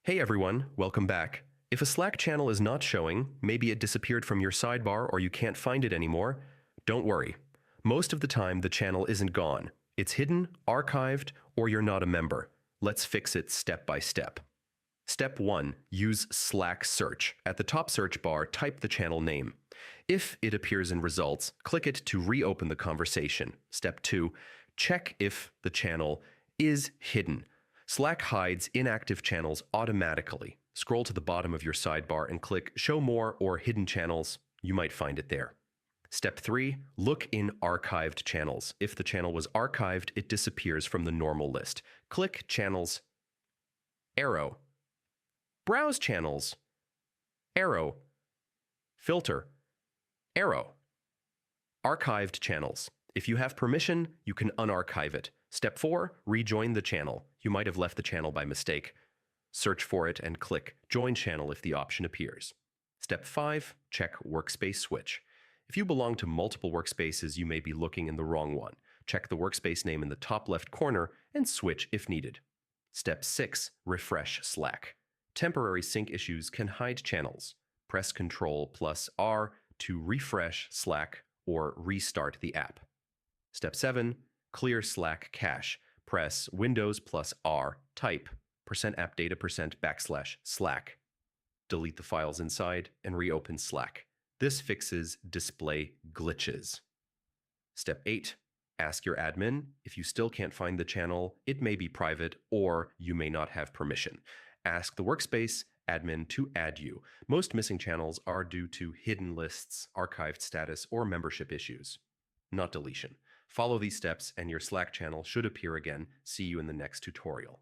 Hey everyone, welcome back. If a Slack channel is not showing, maybe it disappeared from your sidebar or you can't find it anymore, don't worry. Most of the time, the channel isn't gone. It's hidden, archived, or you're not a member. Let's fix it step by step. Step 1. Use Slack Search. At the top search bar, type the channel name. If it appears in results, click it to reopen the conversation. Step 2. Check if the channel is hidden. Slack hides inactive channels automatically. Scroll to the bottom of your sidebar and click Show More or Hidden Channels. You might find it there. Step 3. Look in Archived Channels. If the channel was archived, it disappears from the normal list. Click Channels, arrow. Browse Channels, arrow. Filter, arrow. Archived Channels. If you have permission, you can unarchive it. Step 4. Rejoin the channel. You might have left the channel by mistake. Search for it and click Join Channel if the option appears. Step 5. Check Workspace Switch. If you belong to multiple workspaces, you may be looking in the wrong one. Check the workspace name in the top left corner and switch if needed. Step 6. Refresh Slack. Temporary sync issues can hide channels. Press Ctrl+R to refresh Slack or restart the app. Step 7. Clear Slack cache. Press Windows+R, type %appdata%/Slack. Delete the files inside and reopen Slack. This fixes display glitches. Step 8. Ask your admin. If you still can't find the channel, it may be private or you may not have permission. Ask the workspace admin to add you. Most missing channels are due to hidden lists, archived status, or membership issues, not deletion. Follow these steps and your Slack channel should appear again. See you in the next tutorial.